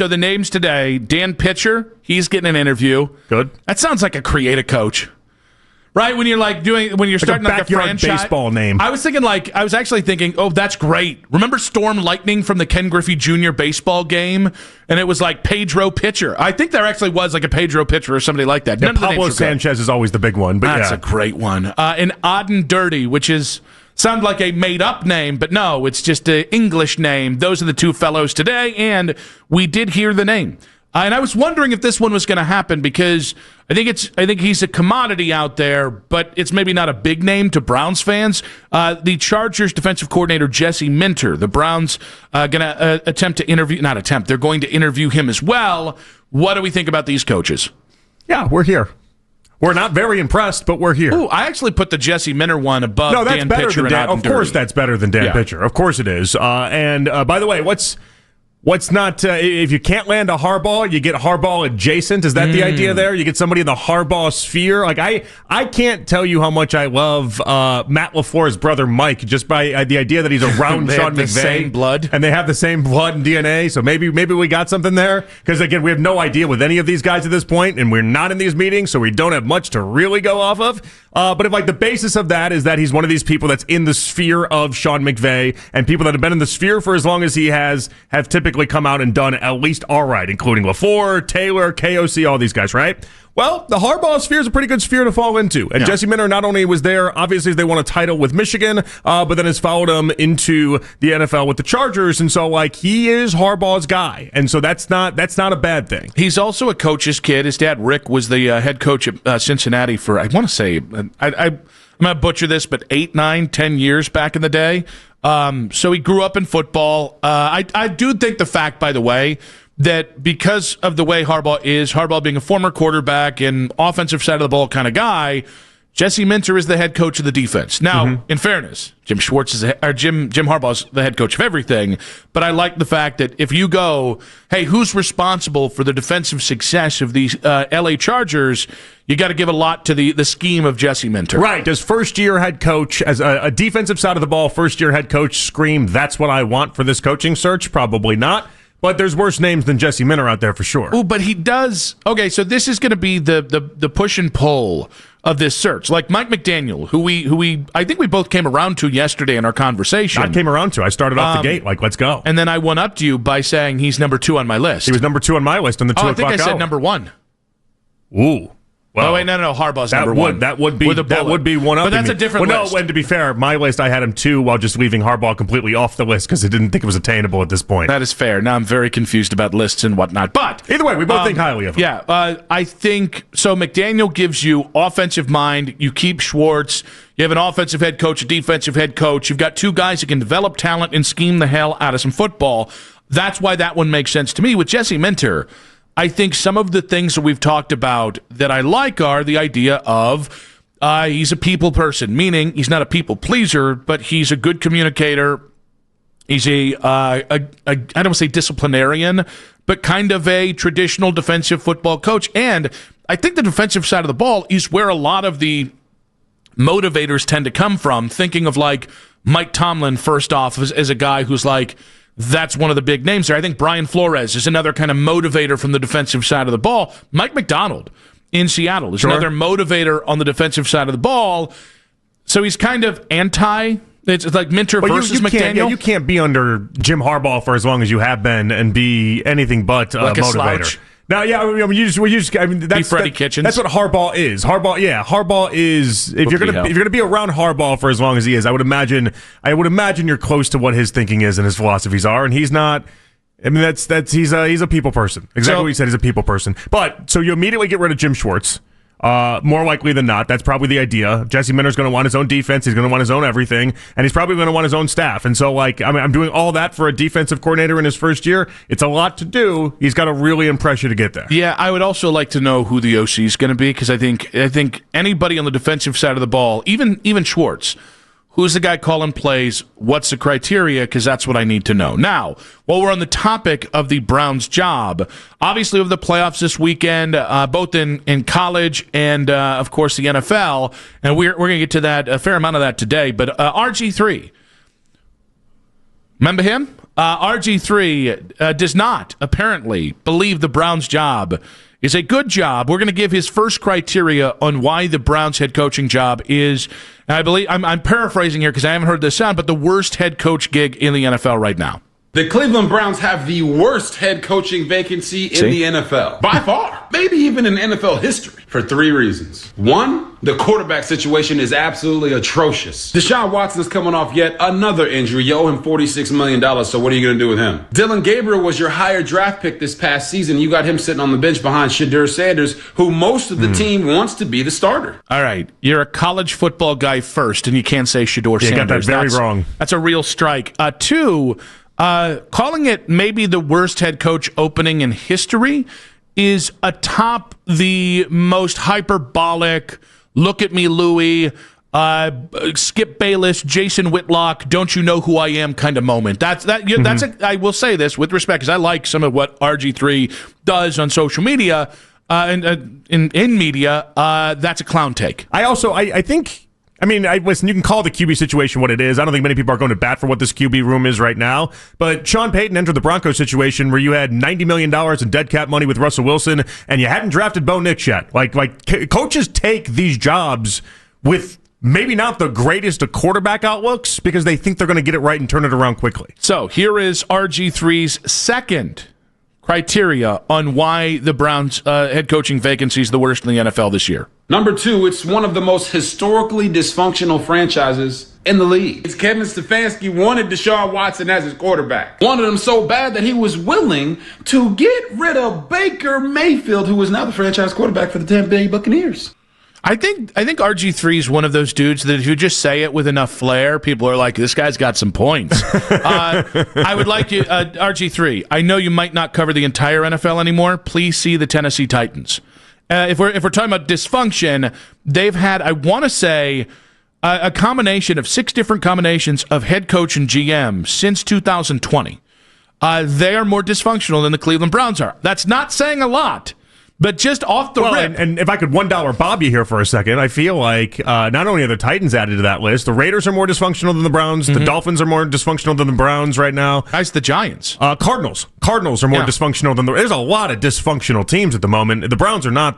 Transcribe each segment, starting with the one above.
So the names today, Dan Pitcher, he's getting an interview. Good. That sounds like a creative coach. Right? When you're starting like a franchise baseball name. I was actually thinking, oh, that's great. Remember Storm Lightning from the Ken Griffey Jr. baseball game? And it was like Pedro Pitcher. I think there actually was like a Pedro Pitcher or somebody like that. Yeah, Pablo Sanchez is always the big one. But that's a great one. And Odd and Dirty, which sound like a made-up name, but no, it's just an English name. Those are the two fellows today, and we did hear the name. And I was wondering if this one was going to happen because I think he's a commodity out there, but it's maybe not a big name to Browns fans. The Chargers defensive coordinator Jesse Minter, the Browns going to they're going to interview him as well. What do we think about these coaches? Yeah, we're here. We're not very impressed, but we're here. Ooh, I actually put the Jesse Minter one above Dan Pitcher and Odd and Dirty. Of course that's better than Dan Pitcher. Of course it is. And by the way, what's not if you can't land a Harbaugh, you get Harbaugh adjacent. Is that the idea there? You get somebody in the Harbaugh sphere. Like I can't tell you how much I love Matt LaFleur's brother Mike just by the idea that he's around Sean McVay. The same blood, and they have the same blood and DNA. So maybe we got something there. Because again, we have no idea with any of these guys at this point, and we're not in these meetings, so we don't have much to really go off of. But if the basis of that is that he's one of these people that's in the sphere of Sean McVay, and people that have been in the sphere for as long as he have typically come out and done at least all right, including LaFleur, Taylor, KOC, all these guys, right? Well, the Harbaugh sphere is a pretty good sphere to fall into. And Jesse Minter not only was there, obviously they won a title with Michigan, but then has followed him into the NFL with the Chargers. And so, he is Harbaugh's guy. And so that's not a bad thing. He's also a coach's kid. His dad, Rick, was the head coach at Cincinnati for, I want to say, I'm going to butcher this, but 8, 9, 10 years back in the day. So he grew up in football. I do think the fact, by the way, that because of the way Harbaugh being a former quarterback and offensive side of the ball kind of guy, Jesse Minter is the head coach of the defense. Now, in fairness, Jim Harbaugh's the head coach of everything, but I like the fact that if you go, hey, who's responsible for the defensive success of these LA Chargers, you got to give a lot to the scheme of Jesse Minter. Right. Does first-year head coach, as a defensive side of the ball, first-year head coach scream, that's what I want for this coaching search? Probably not. But there's worse names than Jesse Minter out there for sure. Oh, but he does. Okay, so this is going to be the push and pull of this search. Like Mike McDaniel, who we I think we both came around to yesterday in our conversation. I came around to. I started off the gate let's go. And then I went up to you by saying he's number 2 on my list. He was number 2 on my list on the 2 o'clock hour. I think I said number 1. Ooh. Well, wait, no. Harbaugh's number 1. That would be one up. But that's a different list. No, and to be fair, my list I had him 2 while just leaving Harbaugh completely off the list because I didn't think it was attainable at this point. That is fair. Now I'm very confused about lists and whatnot. But either way, we both think highly of him. Yeah, I think so. McDaniel gives you offensive mind. You keep Schwartz. You have an offensive head coach, a defensive head coach. You've got 2 guys that can develop talent and scheme the hell out of some football. That's why that one makes sense to me. With Jesse Minter, I think some of the things that we've talked about that I like are the idea of he's a people person, meaning he's not a people pleaser, but he's a good communicator. He's I don't want to say disciplinarian, but kind of a traditional defensive football coach. And I think the defensive side of the ball is where a lot of the motivators tend to come from, thinking of Mike Tomlin first off as a guy who's that's one of the big names there. I think Brian Flores is another kind of motivator from the defensive side of the ball. Mike McDonald in Seattle is another motivator on the defensive side of the ball. So he's kind of anti. It's like Minter versus McDaniel. You can't be under Jim Harbaugh for as long as you have been and be anything but a motivator. Slouch. Now, that's Freddie Kitchens. That's what Harbaugh is. Harbaugh is. If you're gonna be around Harbaugh for as long as he is, I would imagine you're close to what his thinking is and his philosophies are, and he's not. I mean, he's a people person. Exactly what you said. He's a people person. But so you immediately get rid of Jim Schwartz. More likely than not, that's probably the idea. Jesse Minter's going to want his own defense. He's going to want his own everything, and he's probably going to want his own staff. And so, I'm doing all that for a defensive coordinator in his first year. It's a lot to do. He's got to really impress you to get there. Yeah, I would also like to know who the OC is going to be because I think anybody on the defensive side of the ball, even Schwartz. Who's the guy calling plays? What's the criteria? Because that's what I need to know. Now, while we're on the topic of the Browns' job, obviously with the playoffs this weekend, both in college and, of course, the NFL, and we're going to get to that, a fair amount of that today, but RG3, Remember him? RG3 does not apparently believe the Browns' job is a good job. We're going to give his first criteria on why the Browns head coaching job is, and I believe I'm paraphrasing here because I haven't heard this sound, but the worst head coach gig in the NFL right now. The Cleveland Browns have the worst head coaching vacancy in the NFL. By far. Maybe even in NFL history. For 3 reasons. 1, the quarterback situation is absolutely atrocious. Deshaun Watson is coming off yet another injury. You owe him $46 million, so what are you going to do with him? Dylan Gabriel was your higher draft pick this past season. You got him sitting on the bench behind Shedeur Sanders, who most of the team wants to be the starter. All right. You're a college football guy first, and you can't say Shedeur Sanders. You got that very wrong. That's a real strike. 2, calling it maybe the worst head coach opening in history is atop the most hyperbolic, look at me, Louie, Skip Bayless, Jason Whitlock, don't you know who I am kind of moment. I will say this with respect because I like some of what RG3 does on social media and in media. That's a clown take. I think. I mean, listen, you can call the QB situation what it is. I don't think many people are going to bat for what this QB room is right now. But Sean Payton entered the Broncos situation where you had $90 million in dead cap money with Russell Wilson, and you hadn't drafted Bo Nix yet. Like coaches take these jobs with maybe not the greatest of quarterback outlooks because they think they're going to get it right and turn it around quickly. So here is RG3's second criteria on why the Browns head coaching vacancy is the worst in the NFL this year. Number 2, it's one of the most historically dysfunctional franchises in the league. It's Kevin Stefanski wanted Deshaun Watson as his quarterback. Wanted him so bad that he was willing to get rid of Baker Mayfield, who is now the franchise quarterback for the Tampa Bay Buccaneers. I think RG3 is one of those dudes that if you just say it with enough flair, people are like, this guy's got some points. I would like you, RG3, I know you might not cover the entire NFL anymore. Please see the Tennessee Titans. If we're talking about dysfunction, they've had, I want to say, a combination of 6 different combinations of head coach and GM since 2020. They are more dysfunctional than the Cleveland Browns are. That's not saying a lot. But just off the rip. And if I could $1 Bob you here for a second, I feel like not only are the Titans added to that list, the Raiders are more dysfunctional than the Browns. The Dolphins are more dysfunctional than the Browns right now. Guys, the Giants. Cardinals are more dysfunctional than there's a lot of dysfunctional teams at the moment. The Browns are not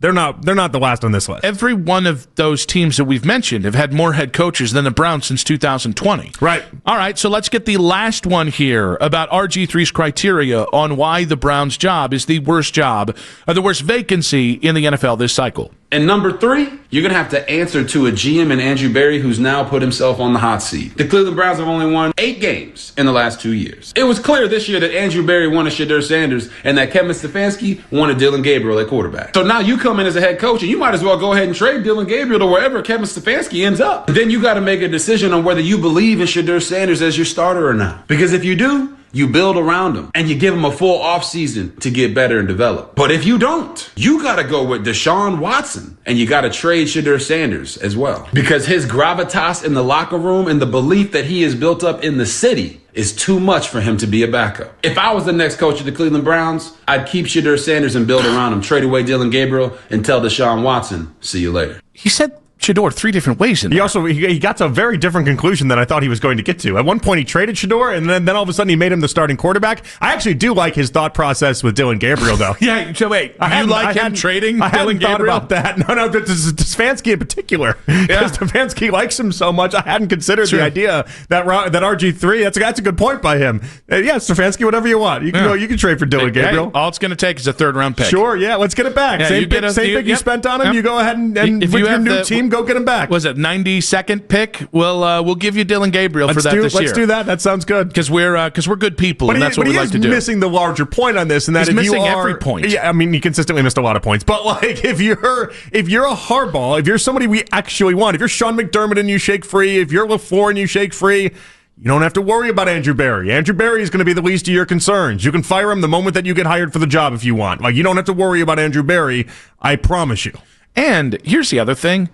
they're not the last on this list. Every one of those teams that we've mentioned have had more head coaches than the Browns since 2020. Right. All right, so let's get the last one here about RG3's criteria on why the Browns' job is the worst vacancy in the NFL this cycle. And number 3, you're going to have to answer to a GM in Andrew Berry who's now put himself on the hot seat. The Cleveland Browns have only won 8 games in the last 2 years. It was clear this year that Andrew Berry wanted Shedeur Sanders and that Kevin Stefanski wanted Dylan Gabriel at quarterback. So now you come in as a head coach and you might as well go ahead and trade Dylan Gabriel to wherever Kevin Stefanski ends up. Then you got to make a decision on whether you believe in Shedeur Sanders as your starter or not. Because if you do, you build around him and you give him a full offseason to get better and develop. But if you don't, you got to go with Deshaun Watson and you got to trade Shedeur Sanders as well. Because his gravitas in the locker room and the belief that he has built up in the city is too much for him to be a backup. If I was the next coach of the Cleveland Browns, I'd keep Shedeur Sanders and build around him, trade away Dylan Gabriel, and tell Deshaun Watson, see you later. He said Shedeur 3 different ways in there. He got to a very different conclusion than I thought he was going to get to. At one point, he traded Shedeur, and then all of a sudden, he made him the starting quarterback. I actually do like his thought process with Dylan Gabriel, though. Yeah, so wait, you like him trading Dylan Gabriel? Thought about that. No, Stefanski in particular. Because Stefanski likes him so much, I hadn't considered the idea that RG3. That's a good point by him. Yeah, Stefanski, whatever you want. You can trade for Dylan Gabriel. All it's going to take is a 3rd-round pick. Sure, yeah, let's get it back. Yeah, same pick you spent on him. You go ahead and with your new team, go get him back. Was it 92nd pick? We'll give you Dylan Gabriel for that this year. Let's do that. That sounds good. Because we're good people, and that's what we like to do. But he is missing the larger point on this, and that he's missing every point. Yeah, I mean, he consistently missed a lot of points. But like, if you're a hardball, if you're somebody we actually want, if you're Sean McDermott and you shake free, if you're LaFleur and you shake free, you don't have to worry about Andrew Berry. Andrew Berry is going to be the least of your concerns. You can fire him the moment that you get hired for the job if you want. Like, you don't have to worry about Andrew Berry. I promise you. And here's the other thing.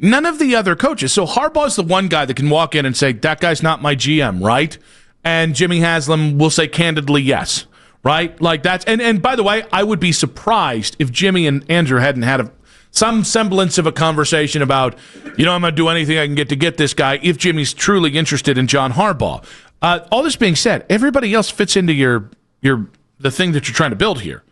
None of the other coaches. So Harbaugh's the one guy that can walk in and say, that guy's not my GM, right? And Jimmy Haslam will say candidly, yes, right? Like that's, and by the way, I would be surprised if Jimmy and Andrew hadn't had some semblance of a conversation about, I'm going to do anything I can get to get this guy if Jimmy's truly interested in John Harbaugh. All this being said, everybody else fits into the thing that you're trying to build here.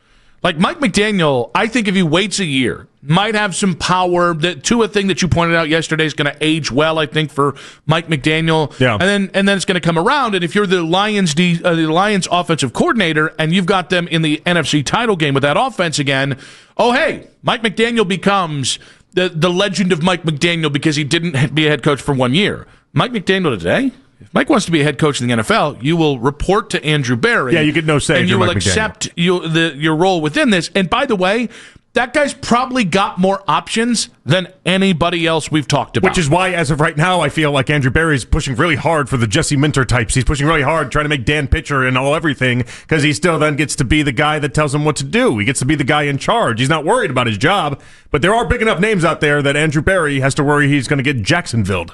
Like Mike McDaniel, I think if he waits a year, might have some power. To a thing that you pointed out yesterday is going to age well, I think, for Mike McDaniel. Yeah. And then it's going to come around. And if you're the Lions offensive coordinator and you've got them in the NFC title game with that offense again, oh hey, Mike McDaniel becomes the legend of Mike McDaniel because he didn't be a head coach for 1 year. Mike McDaniel today. If Mike wants to be a head coach in the NFL, you will report to Andrew Berry. Yeah, you get no say. And you will Mike accept your role within this. And by the way, that guy's probably got more options than anybody else we've talked about. Which is why, as of right now, I feel like Andrew Berry's pushing really hard for the Jesse Minter types. He's pushing really hard, trying to make Dan Pitcher and everything, because he still then gets to be the guy that tells him what to do. He gets to be the guy in charge. He's not worried about his job, but there are big enough names out there that Andrew Berry has to worry he's going to get Jacksonville'd.